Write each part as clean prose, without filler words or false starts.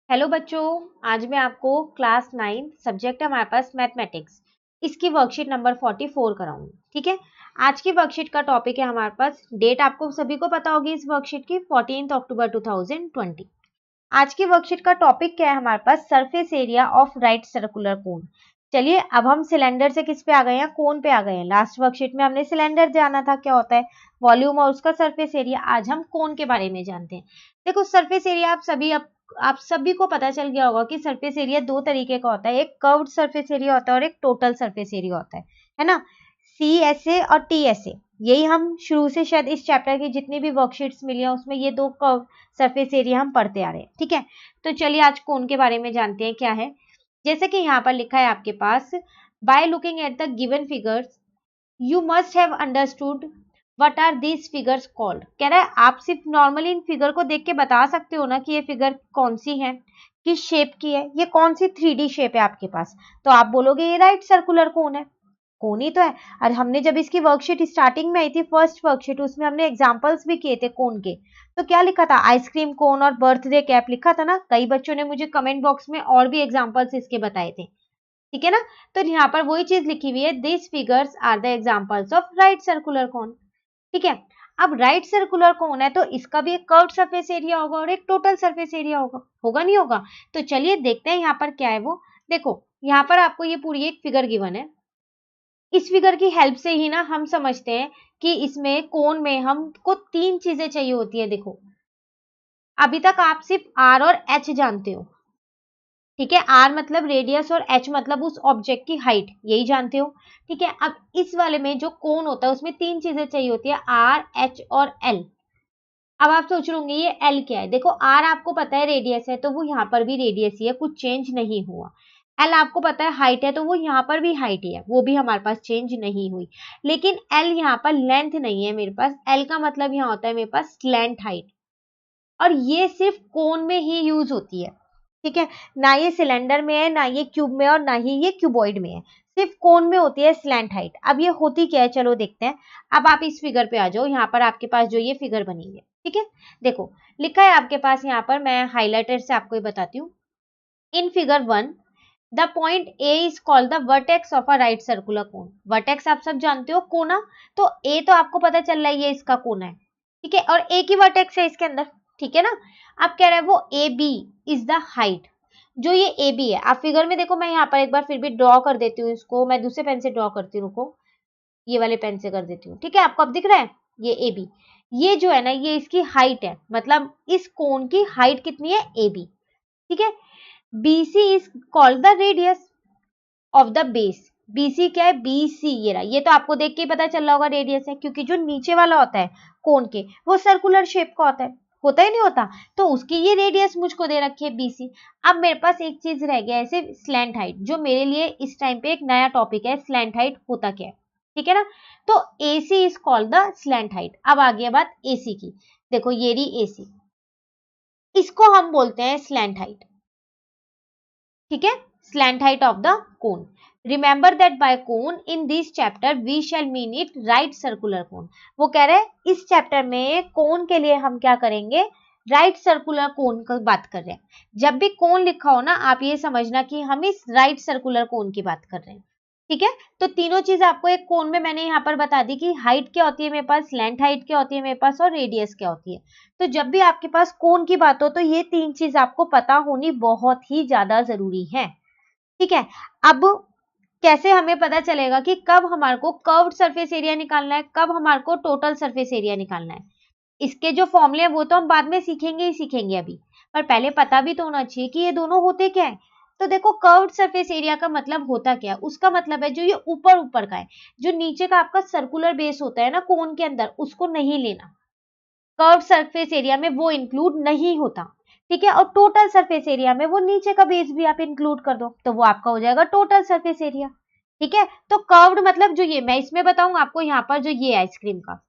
Hello बच्चों, आज मैं आपको क्लास 9 सब्जेक्ट है हमारे पास मैथमेटिक्स, इसकी वर्कशीट नंबर 44 कराऊंगी। ठीक है। आज की वर्कशीट का टॉपिक है हमारे पास, डेट आपको सभी को पता होगी इस वर्कशीट की 14 अक्टूबर 2020। आज की वर्कशीट का टॉपिक क्या है हमारे पास, surface area of right circular cone. चलिए अब हम सिलेंडर से किस पे आ गए हैं, कोन पे आ गए हैं। लास्ट वर्कशीट में हमने सिलेंडर जाना था, क्या होता है वॉल्यूम और उसका सरफेस एरिया। आज हम कोन के बारे में जानते हैं। देखो सरफेस एरिया आप सभी को पता चल गया होगा कि सरफेस एरिया दो तरीके का होता है, एक कर्व्ड सरफेस एरिया होता है और एक टोटल सरफेस एरिया होता है ना। CSA और TSA, यही हम शुरू से शायद इस चैप्टर की जितनी भी वर्कशीट्स मिली है उसमें ये दो कर्व सरफेस एरिया हम पढ़ते आ रहे हैं। ठीक है, तो चलिए आज कोन के बारे में जानते हैं क्या है। जैसे कि यहाँ पर लिखा है आपके पास, by looking at the given figures you must have understood what are these figures called. कह रहा है आप सिर्फ नॉर्मली इन फिगर को देख के बता सकते हो ना कि ये फिगर कौन सी है, किस शेप की है, ये कौन सी 3D शेप है आपके पास, तो आप बोलोगे ये राइट सर्कुलर कोन है। कोन ही तो है। और हमने जब इसकी वर्कशीट स्टार्टिंग में आई थी, फर्स्ट वर्कशीट, उसमें हमने एग्जांपल्स भी किए थे कोन के। तो क्या लिखा था, आइसक्रीम कोन और बर्थडे कैप लिखा था ना। कई बच्चों ने मुझे कमेंट बॉक्स में और भी एग्जांपल्स इसके बताए थे। ठीक है ना। तो यहाँ पर वही चीज लिखी हुई है, this figures are the examples of right circular cone. ठीक है। अब राइट सर्कुलर कोन है तो इसका भी एक कर्व्ड सरफेस एरिया होगा और एक टोटल सरफेस एरिया होगा, होगा नहीं होगा। तो चलिए देखते हैं यहाँ पर क्या है वो। देखो यहाँ पर आपको ये पूरी एक फिगर गिवन है। इस फिगर की हेल्प से ही ना हम समझते हैं कि इसमें कोन में हमको तीन चीजें चाहिए होती है। देखो अभी तक आप सिर्फ आर और एच जानते हो। ठीक है, आर मतलब रेडियस और एच मतलब उस ऑब्जेक्ट की हाइट, यही जानते हो। ठीक है, अब इस वाले में जो कोन होता है उसमें तीन चीजें चाहिए होती है, आर एच और एल। अब आप सोच रहे होंगे ये एल क्या है। देखो आर आपको पता है रेडियस है तो वो यहाँ पर भी रेडियस ही है, कुछ चेंज नहीं हुआ। एल आपको पता है हाइट है तो वो यहाँ पर भी हाइट ही है, वो भी हमारे पास चेंज नहीं हुई। लेकिन एल यहाँ पर लेंथ नहीं है मेरे पास। एल का मतलब यहाँ होता है मेरे पास स्लैंट हाइट, और ये सिर्फ कोन में ही यूज होती है। ठीक है, ना ये सिलेंडर में है, ना ये क्यूब में, और ना ही ये क्यूबॉइड में है। सिर्फ कोन में होती है स्लैंट हाइट। अब ये होती क्या है, चलो देखते हैं। अब आप इस फिगर पे आ जाओ, यहाँ पर आपके पास जो ये फिगर बनी है। ठीक है, देखो लिखा है आपके पास यहाँ पर, मैं हाईलाइटर से आपको ये बताती हूँ। In figure 1 the point A is called the vertex of a right circular cone. Vertex आप सब जानते हो, कोना। तो ए तो आपको पता चल रहा है ये इसका कोना है। ठीक है, और ए की वर्टेक्स है इसके अंदर। ठीक है ना। अब कह रहा है वो A B is the height. जो ये ए बी है, आप फिगर में देखो, मैं यहाँ पर एक बार फिर भी ड्रॉ कर देती हूँ इसको, मैं दूसरे पेन से ड्रॉ करती हूँ, रुको ये वाले पेन से कर देती हूँ। ठीक है, आपको अब दिख रहा है ये ए बी, ये जो है ना ये इसकी हाइट है, मतलब इस कोन की हाइट कितनी है, ए बी। ठीक है, BC is called the radius of the base. BC क्या है, BC ये रहा। ये तो आपको देख के ही पता चल रहा होगा रेडियस है, क्योंकि जो नीचे वाला होता है कोन के वो सर्कुलर शेप का होता ही नहीं होता। तो उसकी ये रेडियस मुझको दे रखी है BC। अब मेरे पास एक चीज रह गया है, ऐसे स्लैंट हाइट, जो मेरे लिए इस टाइम पे एक नया टॉपिक है, स्लैंट हाइट होता क्या है। ठीक है ना। तो AC is called the slant height. अब आ गया बात AC की। देखो ये रही AC, इसको हम बोलते हैं स्लैंट हाइट। ठीक है, slant height of the cone. Remember that by cone in this chapter we shall mean it right circular cone. वो कह रहे हैं इस चैप्टर में कोन के लिए हम क्या करेंगे, राइट सर्कुलर कोन की बात कर रहे हैं। जब भी कोन लिखा हो ना, आप ये समझना कि हम इस राइट सर्कुलर कोन की बात कर रहे हैं। ठीक है, तो तीनों चीज आपको एक कोन में मैंने यहाँ पर बता दी कि हाइट क्या होती है मेरे पास, लेंथ हाइट क्या होती है मेरे पास, और रेडियस क्या होती है। तो जब भी आपके पास कोन की बात हो तो ये तीन चीज आपको पता होनी बहुत ही ज्यादा जरूरी है। ठीक है, अब कैसे हमें पता चलेगा कि कब हमारे को कर्व्ड सरफेस एरिया निकालना है, कब हमारे को टोटल सरफेस एरिया निकालना है। इसके जो फॉर्मूले हैं वो तो हम बाद में सीखेंगे ही सीखेंगे अभी, पर पहले पता भी तो होना चाहिए कि ये दोनों होते क्या है। तो देखो कर्व्ड सरफेस एरिया का मतलब होता क्या है, उसका मतलब है जो ये ऊपर ऊपर का है, जो नीचे का आपका सर्कुलर बेस होता है ना कोन के अंदर, उसको नहीं लेना। कर्व सरफेस एरिया में वो इंक्लूड नहीं होता। ठीक है, और टोटल सरफेस एरिया में वो नीचे का बेस भी आप इंक्लूड कर दो तो वो आपका हो जाएगा टोटल सरफेस एरिया। ठीक है, तो कर्व्ड मतलब जो ये मैं इसमें बताऊं आपको, यहाँ पर जो ये आइसक्रीम का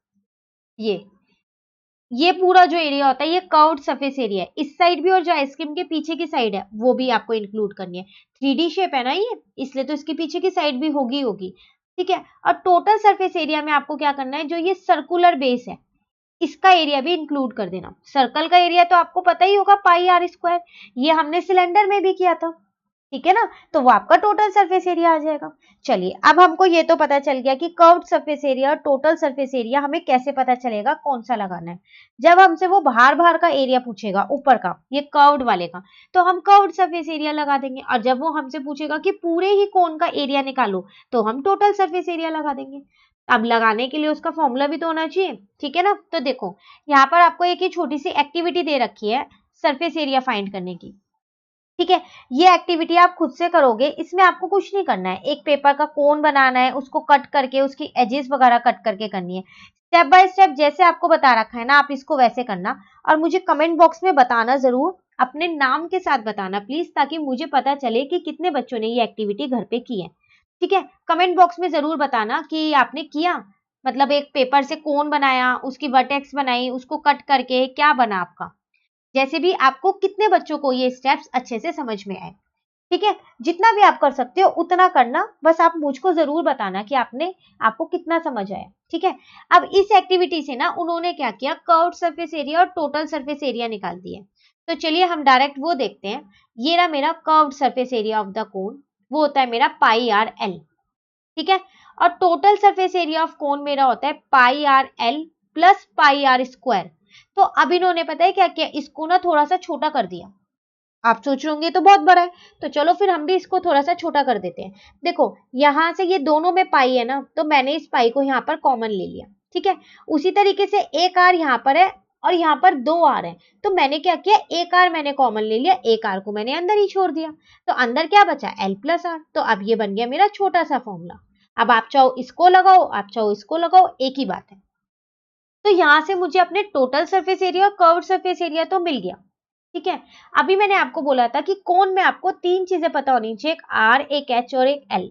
ये पूरा जो एरिया होता है ये कर्व्ड सरफेस एरिया है। इस साइड भी और जो आइसक्रीम के पीछे की साइड है वो भी आपको इंक्लूड करनी है। 3D शेप है ना ये, इसलिए तो इसके पीछे की साइड भी होगी होगी। ठीक है, और टोटल सरफेस एरिया में आपको क्या करना है, जो ये सर्कुलर बेस है इसका एरिया भी इंक्लूड कर देना। सर्कल का एरिया तो आपको पता ही होगा पाई आर स्क्वायर, ये हमने सिलेंडर में भी किया था, ठीक है ना, तो वो आपका टोटल सरफेस एरिया आ जाएगा। चलिए अब हमको ये तो पता चल गया कि कर्व्ड सरफेस एरिया और टोटल सरफेस एरिया हमें कैसे पता चलेगा कौन सा लगाना है। जब हमसे वो बाहर बाहर का एरिया पूछेगा, ऊपर का, ये कर्व्ड वाले का, तो हम कर्व्ड सरफेस एरिया लगा देंगे, और जब वो हमसे पूछेगा कि पूरे ही कोन का एरिया निकालो, तो हम टोटल सरफेस एरिया लगा देंगे। अब लगाने के लिए उसका फॉर्मूला भी तो होना चाहिए, ठीक है ना। तो देखो यहाँ पर आपको एक ही छोटी सी एक्टिविटी दे रखी है सरफेस एरिया फाइंड करने की, ठीक है। ये एक्टिविटी आप खुद से करोगे, इसमें आपको कुछ नहीं करना है, एक पेपर का कोन बनाना है, उसको कट करके उसकी एजेस वगैरह कट करके करनी है। स्टेप बाय स्टेप जैसे आपको बता रखा है ना, आप इसको वैसे करना, और मुझे कमेंट बॉक्स में बताना जरूर, अपने नाम के साथ बताना प्लीज, ताकि मुझे पता चले कि कितने बच्चों ने ये एक्टिविटी घर पे की है, ठीक है। कमेंट बॉक्स में जरूर बताना कि आपने किया, मतलब एक पेपर से कोन बनाया, उसकी वर्टेक्स बनाई, उसको कट करके क्या बना आपका, जैसे भी आपको कितने बच्चों को ये स्टेप्स अच्छे से समझ में आए, ठीक है। जितना भी आप कर सकते हो उतना करना, बस आप मुझको जरूर बताना कि आपको कितना समझ आया, ठीक है। अब इस एक्टिविटी से ना उन्होंने क्या किया, कर्व्ड सरफेस एरिया और टोटल सरफेस एरिया निकाल दिए। तो चलिए हम डायरेक्ट वो देखते हैं। ये रहा मेरा curved surface area of the कोन, वो होता है मेरा पाई आर एल, ठीक है। और total surface area of cone मेरा होता है pi R L plus pi R square. तो अब इन्होंने पता है क्या किया, इसको ना थोड़ा सा छोटा कर दिया। आप सोच रहे होंगे तो बहुत बड़ा है, तो चलो फिर हम भी इसको थोड़ा सा छोटा कर देते हैं। देखो यहां से ये दोनों में पाई है ना, तो मैंने इस पाई को यहाँ पर कॉमन ले लिया, ठीक है। उसी तरीके से एक आर यहाँ पर है और यहाँ पर दो आर है, तो मैंने क्या किया, एक आर मैंने कॉमन ले लिया, एक आर को मैंने अंदर ही छोड़ दिया, तो अंदर क्या बचा, एल प्लस आर। तो अब ये बन गया मेरा छोटा सा फॉर्मूला। अब आप चाहो इसको लगाओ, आप चाहो इसको लगाओ, एक ही बात है। तो यहां से मुझे अपने टोटल सरफेस एरिया और कर्व्ड सरफेस एरिया तो मिल गया, ठीक है। अभी मैंने आपको बोला था कि कोन में आपको तीन चीजें पता होनी चाहिए, एक आर, एक एच और एक एल।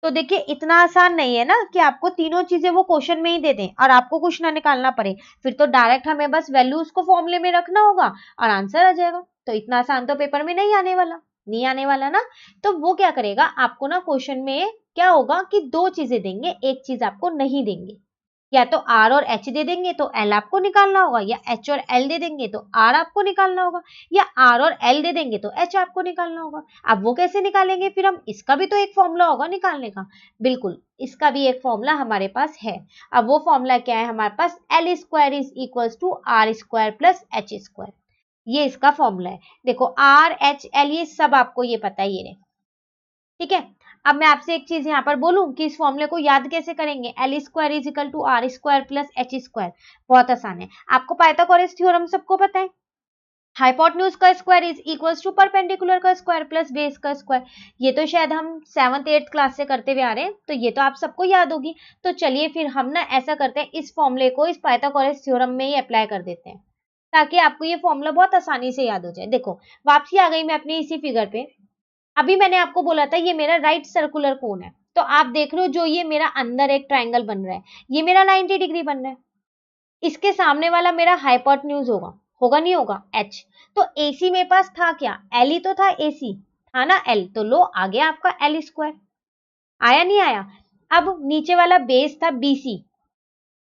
तो देखिए इतना आसान नहीं है ना कि आपको तीनों चीजें वो क्वेश्चन में ही दे दें और आपको कुछ ना निकालना पड़े, फिर तो डायरेक्ट हमें बस वैल्यू उसको फॉर्मूले में रखना होगा और आंसर आ जाएगा। तो इतना आसान तो पेपर में नहीं आने वाला ना। तो वो क्या करेगा, आपको ना क्वेश्चन में क्या होगा कि दो चीजें देंगे, एक चीज आपको नहीं देंगे। या तो आर और एच दे देंगे तो एल आपको निकालना होगा, या एच और एल दे देंगे तो आर आपको निकालना होगा, या आर और एल दे देंगे तो एच आपको निकालना होगा। अब वो कैसे निकालेंगे, फिर हम इसका भी तो एक फॉर्मूला होगा निकालने का। बिल्कुल, इसका भी एक फॉर्मूला हमारे पास है। अब वो फॉर्मूला क्या है हमारे पास, L square is equal to are square plus H square, ये इसका फॉर्मूला है। देखो आर एच एल ये सब आपको ये पता है, ये रहे, ठीक है। अब मैं आपसे एक चीज यहाँ पर बोलूं कि इस फॉर्मूले को याद कैसे करेंगे, l square is equal to are square plus H square. बहुत आसान है, आपको पाइथागोरस थ्योरम सबको पता है, हाइपोटेन्यूज का square is equals to perpendicular का स्क्वायर प्लस बेस का स्क्वायर। ये तो शायद हम 7th 8th क्लास से करते हुए आ रहे हैं, तो ये तो आप सबको याद होगी। तो चलिए फिर हम ना ऐसा करते हैं, इस फॉर्मूले को इस पाइथागोरस थ्योरम में ही अप्लाई कर देते हैं, ताकि आपको ये फॉर्मूला बहुत आसानी से याद हो जाए। देखो वापसी आ गई मैं अपनी इसी फिगर पे। अभी मैंने आपको बोला था ये मेरा राइट सर्कुलर कोन है, तो आप देख रहे हो जो ये मेरा अंदर एक ट्रायंगल बन रहा है, ये मेरा 90 डिग्री बन रहा है। इसके सामने वाला मेरा हाइपोटेन्यूज होगा, होगा नहीं होगा, एच। तो एसी मेरे पास था क्या, एल ही तो था, एसी था ना एल, तो लो आ गया आपका एल स्क्वायर, आया नहीं आया। अब नीचे वाला बेस था बीसी,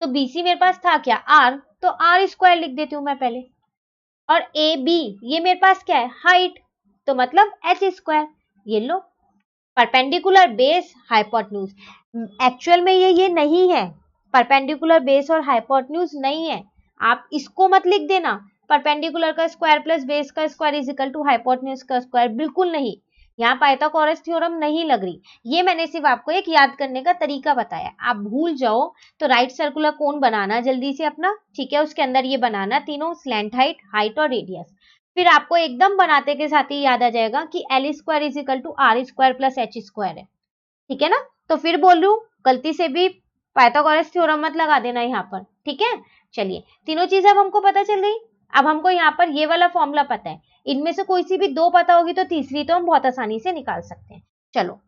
तो बीसी मेरे पास था क्या, आर, तो आर स्क्वायर लिख देती हूं मैं पहले। और ए बी ये मेरे पास क्या है, हाइट, तो मतलब एच स्क्वायर। ये लो, परपेंडिकुलर बेस हाइपोटेन्यूज, एक्चुअल में ये नहीं है, परपेंडिकुलर बेस और हाइपोटेन्यूज नहीं है। आप इसको मत लिख देना, परपेंडिकुलर का स्क्वायर प्लस बेस का square is equal to hypotenuse का स्क्वायर, बिल्कुल नहीं। यहाँ पाइथागोरस थ्योरम नहीं लग रही, ये मैंने सिर्फ आपको एक याद करने का तरीका बताया। आप भूल जाओ तो राइट सर्कुलर कोन बनाना जल्दी से अपना, ठीक है। उसके अंदर ये बनाना तीनों, स्लैंट हाइट, हाइट और रेडियस। फिर आपको एकदम बनाते के साथ ही याद आ जाएगा कि l square is equal to are square plus H square है, ठीक है ना। तो फिर बोल रही हूँ, गलती से भी पाइथागोरस थ्योरम मत लगा देना यहाँ पर, ठीक है। चलिए तीनों चीजें अब हमको पता चल गई। अब हमको यहाँ पर ये वाला फॉर्मूला पता है, इनमें से कोई सी भी दो पता होगी तो तीसरी तो हम बहुत आसानी से निकाल सकते हैं। चलो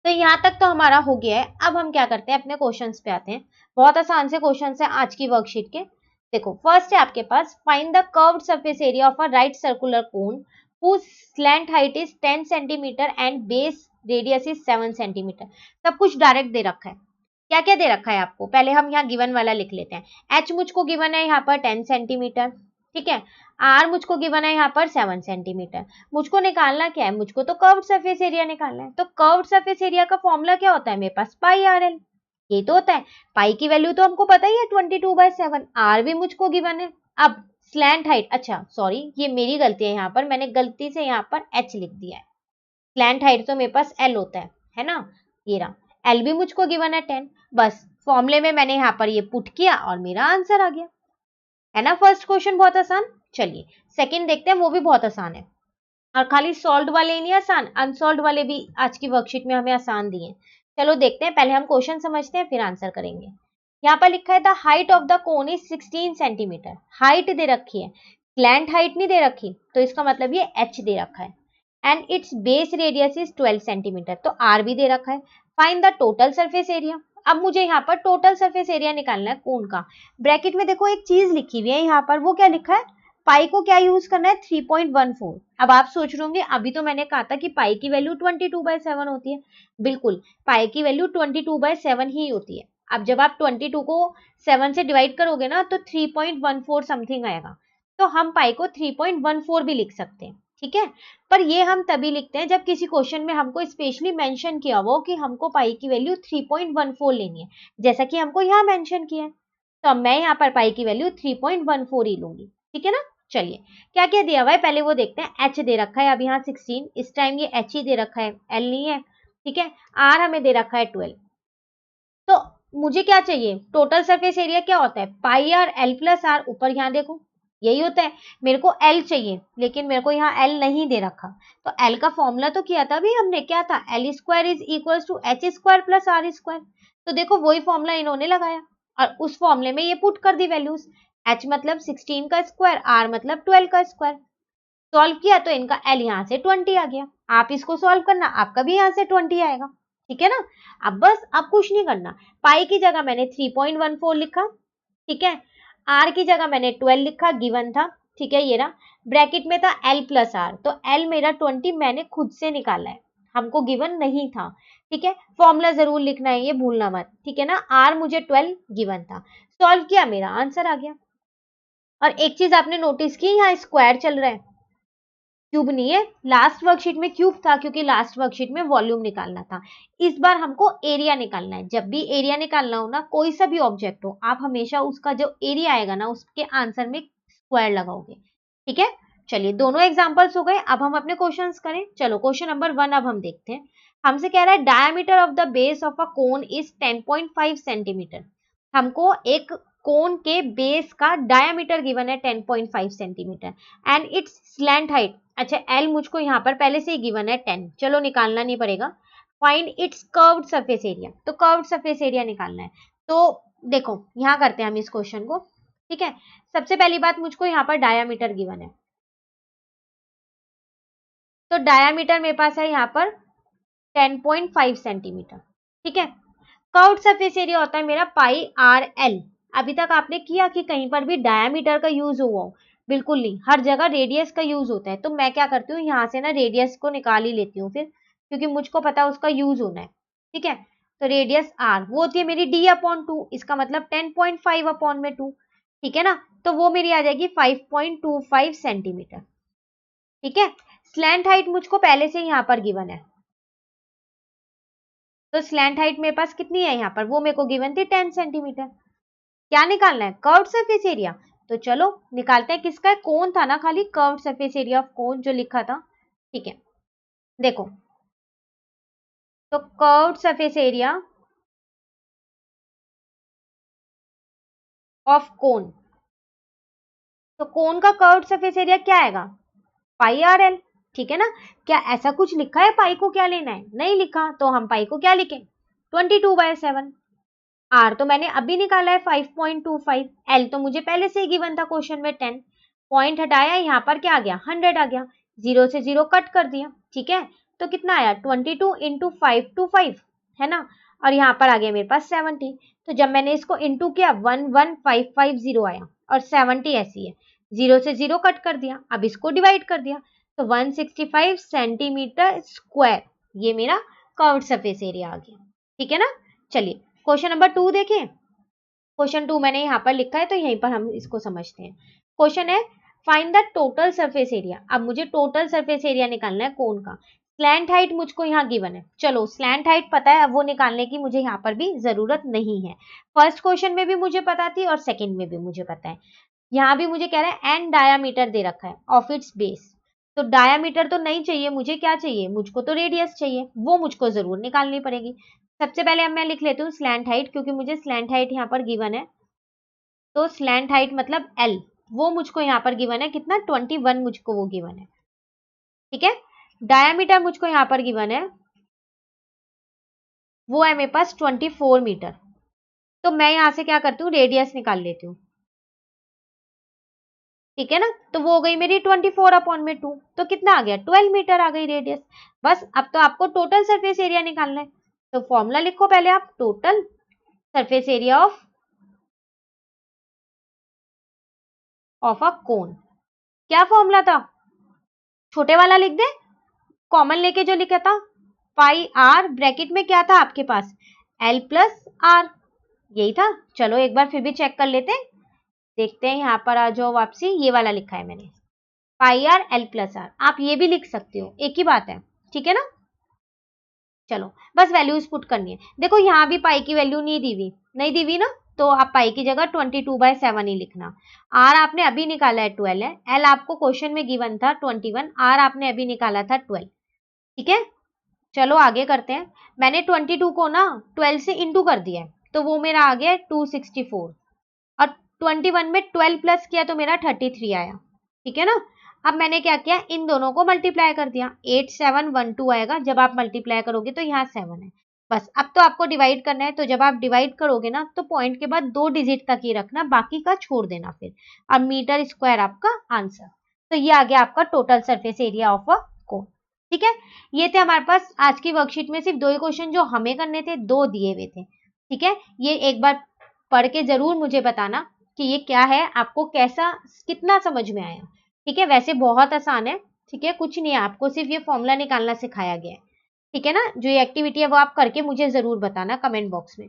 तो यहाँ तक तो हमारा हो गया है। अब हम क्या करते हैं, अपने क्वेश्चंस पे आते हैं। बहुत आसान से क्वेश्चंस है आज की वर्कशीट के। देखो फर्स्ट है आपके पास, find the curved surface area of a right circular cone whose slant height is 10 cm and base radius is 7 cm। सब कुछ डायरेक्ट दे रखा है। क्या क्या दे रखा है आपको, पहले हम यहाँ गिवन वाला लिख लेते हैं। एच मुझको गिवन है यहाँ पर 10 सेंटीमीटर, ठीक है। आर मुझको गिवन है यहाँ पर 7 सेंटीमीटर। मुझको निकालना क्या है, मुझको तो कर्व्ड सरफेस एरिया निकालना है। तो कर्व्ड सरफेस एरिया का फॉर्मूला क्या होता है मेरे पास, पाई आर एल, ये तो होता है। पाई की वैल्यू तो हमको पता ही है 22/7, आर भी मुझको गिवन है। अब स्लैंट हाइट, अच्छा सॉरी ये मेरी गलती है, यहाँ पर मैंने गलती से यहाँ पर एच लिख दिया है। स्लैंट हाइट तो मेरे पास एल होता है ना, ये रहा। एल भी मुझको गिवन है 10, बस फॉर्मूले में मैंने यहाँ पर ये पुट किया और मेरा आंसर आ गया, है ना। फर्स्ट क्वेश्चन बहुत आसान। चलिए सेकंड देखते हैं, वो भी बहुत आसान है। और खाली सॉल्व वाले ही नहीं आसान, अनसॉल्व वाले भी आज की वर्कशीट में हमें आसान दिए हैं। चलो देखते हैं, पहले हम क्वेश्चन समझते हैं फिर आंसर करेंगे। यहाँ पर लिखा है the height of the cone is 16 centimetre. Height दे रखी है, स्लैंट हाइट नहीं दे रखी, तो इसका मतलब ये एच दे रखा है। And it's base radius is 12 centimetre, तो आर भी दे रखा है। Find the total surface area. अब मुझे यहाँ पर टोटल सरफेस एरिया निकालना है कोन का। ब्रैकेट में देखो एक चीज लिखी हुई है यहाँ पर, वो क्या लिखा है, पाई को क्या यूज करना है, 3.14। अब आप सोच रहे होंगे अभी तो मैंने कहा था कि पाई की वैल्यू 22/7 होती है। बिल्कुल, पाई की वैल्यू 22/7 ही होती है। अब जब आप 22 को 7 से डिवाइड करोगे ना तो 3.14 समथिंग आएगा, तो हम पाई को 3.14 भी लिख सकते हैं, ठीक है। पर ये हम तभी लिखते हैं जब किसी क्वेश्चन में हमको स्पेशली मेंशन किया हो कि हमको पाई की वैल्यू 3.14 लेनी है, जैसा कि हमको यहाँ मेंशन किया है। तो अब मैं यहाँ पर पाई की वैल्यू 3.14 ही लूंगी, ठीक है ना। चलिए क्या क्या दिया हुआ है पहले वो देखते हैं। एच दे रखा है अब यहाँ 16, इस टाइम ये एच ही दे रखा है, एल नहीं है, ठीक है। आर हमें दे रखा है 12। तो मुझे क्या चाहिए, टोटल सरफेस एरिया क्या होता है, pi R L plus are, ऊपर यहाँ देखो यही होता है। मेरे को एल चाहिए लेकिन मेरे को यहाँ एल नहीं दे रखा, तो एल का फॉर्मूला तो किया था अभी हमने, क्या था, l square is equal to h square plus r square. तो देखो वही फॉर्मूला इन्होंने लगाया और उस फॉर्मूले में ये पुट कर दी वैल्यूज। एच मतलब 16 का स्क्वायर, आर मतलब 12 का स्क्वायर। सॉल्व किया तो इनका एल यहाँ से 20 आ गया। आप इसको सॉल्व करना, आपका भी यहाँ से 20 आएगा, ठीक है ना। अब बस अब कुछ नहीं करना, पाई की जगह मैंने 3.14 लिखा, ठीक है। आर की जगह मैंने 12 लिखा, गिवन था, ठीक है। ये रहा, ब्रैकेट में था एल प्लस आर, तो एल मेरा 20 मैंने खुद से निकाला है, हमको गिवन नहीं था, ठीक है। फॉर्मूला जरूर लिखना है, ये भूलना मत, ठीक है ना। आर मुझे 12 गिवन था, सॉल्व किया, मेरा आंसर आ गया। और एक चीज आपने नोटिस की, यहाँ स्क्वायर चल रहा है, क्यूब नहीं है। लास्ट वर्कशीट में क्यूब था क्योंकि लास्ट वर्कशीट में वॉल्यूम निकालना था। इस बार हमको एरिया निकालना है। जब भी एरिया निकालना हो ना, कोई सा भी ऑब्जेक्ट हो, आप हमेशा उसका जो एरिया आएगा ना उसके आंसर में स्क्वायर लगाओगे, ठीक है। चलिए दोनों एग्जांपल्स हो गए, अब हम अपने क्वेश्चंस करें। चलो क्वेश्चन नंबर 1 अब हम देखते हैं। हमसे कह रहा है diameter of the base of a cone is 10.5 centimetre. हमको एक कोन के बेस का डायमीटर गिवन है 10.5 centimetre and it's slant height, अच्छा एल मुझको यहाँ पर पहले से ही गिवन है 10, चलो निकालना नहीं पड़ेगा। Find its curved surface area, तो कर्व्ड सरफेस एरिया निकालना है। तो देखो यहाँ करते हैं हम इस क्वेश्चन को, ठीक है। सबसे पहली बात मुझको यहाँ पर डायामीटर गिवन है, तो डायामीटर मेरे पास है यहाँ पर 10.5 सेंटीमीटर, ठीक है। कर्व्ड सरफेस एरिया होता है मेरा पाई आर एल। अभी तक आपने किया कि कहीं पर भी डायामीटर का यूज हुआ हो, बिल्कुल नहीं, हर जगह रेडियस का यूज होता है। तो मैं क्या करती हूँ यहाँ से ना रेडियस को निकाल ही लेती हूँ फिर, क्योंकि मुझको पता है उसका यूज होना है, ठीक है। तो रेडियस आर वो होती है मेरी d/2, इसका मतलब 10.5/2, ठीक है ना। तो वो मेरी आ जाएगी 5.25 सेंटीमीटर, ठीक है। स्लैंट हाइट मुझको पहले से यहाँ पर गिवन है, तो स्लैंट हाइट मेरे पास कितनी है यहाँ पर, वो मेरे को गिवन थी 10 सेंटीमीटर। क्या निकालना है, कर्व्ड सरफेस एरिया। तो चलो निकालते हैं, किसका है, कोन था ना खाली, कर्व्ड सरफेस एरिया ऑफ कोन जो लिखा था, ठीक है। देखो तो कर्व्ड सरफेस एरिया ऑफ कोन, तो कोन का कर्व्ड सरफेस एरिया क्या आएगा, पाई आर एल, ठीक है ना। क्या ऐसा कुछ लिखा है पाई को क्या लेना है, नहीं लिखा, तो हम पाई को क्या लिखें, 22/7। आर तो मैंने अभी निकाला है 5.25, एल तो मुझे पहले से ही गिवन था क्वेश्चन में 10, पॉइंट हटाया, यहाँ पर क्या आ गया 100 आ गया, जीरो से जीरो कट कर दिया, ठीक है। तो कितना आया 22 इंटू 525, है ना। और यहाँ पर आ गया मेरे पास 70, तो जब मैंने इसको इंटू किया 11550 आया और 70 ऐसी है, जीरो से जीरो कट कर दिया, अब इसको डिवाइड कर दिया, तो 165 सेंटीमीटर स्क्वायर ये मेरा कर्व्ड सरफेस एरिया आ गया, ठीक है ना। चलिए क्वेश्चन नंबर 2 देखें। क्वेश्चन 2 मैंने यहाँ पर लिखा है, तो यहीं पर हम इसको समझते हैं। क्वेश्चन है find the total surface area. अब मुझे टोटल सरफेस एरिया निकालना है कोन का। स्लैंट हाइट मुझको यहाँ गिवन है, चलो स्लैंट हाइट पता है, अब वो निकालने की मुझे यहाँ पर भी जरूरत नहीं है। फर्स्ट क्वेश्चन में भी मुझे पता थी और सेकंड में भी मुझे पता है। यहाँ भी मुझे कह रहा है एंड डायामीटर दे रखा है ऑफ इट्स बेस, तो डायामीटर तो नहीं चाहिए मुझे, क्या चाहिए मुझको, तो रेडियस चाहिए, वो मुझको जरूर निकालनी पड़ेगी। सबसे पहले अब मैं लिख लेती हूँ स्लैंट हाइट, क्योंकि मुझे स्लैंट हाइट यहाँ पर गिवन है, तो स्लैंट हाइट मतलब एल, वो मुझको यहाँ पर गिवन है, कितना 21 मुझको वो गिवन है, ठीक है। डायामीटर मुझको यहाँ पर गिवन है, वो है मेरे पास 24 मीटर। तो मैं यहाँ से क्या करती हूँ, रेडियस निकाल लेती हूँ, ठीक है ना। तो वो हो गई मेरी 24/2, तो कितना आ गया 12 मीटर आ गई रेडियस। बस अब तो आपको टोटल सरफेस एरिया निकालना है, तो फॉर्मूला लिखो पहले आप, total surface area of a cone. क्या फॉर्मूला था, छोटे वाला लिख दे, कॉमन लेके जो लिखा था, पाई आर, ब्रैकेट में क्या था आपके पास, एल प्लस आर, यही था। चलो एक बार फिर भी चेक कर लेते हैं, देखते हैं यहाँ पर आ जाओ वापसी, ये वाला लिखा है मैंने, पाई आर एल प्लस आर, आप ये भी लिख सकते हो, एक ही बात है, ठीक है ना। चलो बस वैल्यूज पुट करनी है। देखो यहाँ भी पाई की वैल्यू नहीं दी हुई ना, तो आप पाई की जगह 22/7 ही लिखना। आर आपने अभी निकाला है 12 है, एल आपको क्वेश्चन में गिवन था 21, आर आपने अभी निकाला था 12, ठीक है। चलो आगे करते हैं। मैंने 22 को ना 12 से इंटू कर दिया है, तो वो मेरा आ गया 264, और 21 में 12 प्लस किया तो मेरा 33 आया, ठीक है ना। अब मैंने क्या किया, इन दोनों को मल्टीप्लाई कर दिया, 8712 आएगा, जब आप मल्टीप्लाई करोगे तो यहाँ 7 है। बस अब तो आपको डिवाइड करना है, तो जब आप डिवाइड करोगे ना, तो पॉइंट के बाद 2 डिजिट तक ही रखना, बाकी का छोड़ देना फिर। अब मीटर स्क्वायर आपका आंसर, तो ये आ गया आपका total surface area of a cone, ठीक है। ये थे हमारे पास आज की वर्कशीट में सिर्फ 2 ही क्वेश्चन जो हमें करने थे, 2 दिए हुए थे, ठीक है। ये एक बार पढ़ के जरूर मुझे बताना कि ये क्या है, आपको कैसा, कितना समझ में आया, ठीक है। वैसे बहुत आसान है, ठीक है, कुछ नहीं है, आपको सिर्फ ये फॉर्मूला निकालना सिखाया गया है, ठीक है ना। जो ये एक्टिविटी है वो आप करके मुझे जरूर बताना कमेंट बॉक्स में।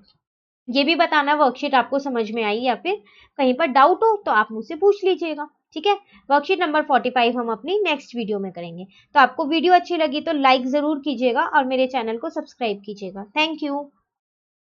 ये भी बताना वर्कशीट आपको समझ में आई, या फिर कहीं पर डाउट हो तो आप मुझसे पूछ लीजिएगा, ठीक है। वर्कशीट नंबर 45 हम अपनी नेक्स्ट वीडियो में करेंगे। तो आपको वीडियो अच्छी लगी तो लाइक जरूर कीजिएगा और मेरे चैनल को सब्सक्राइब कीजिएगा। Thank you.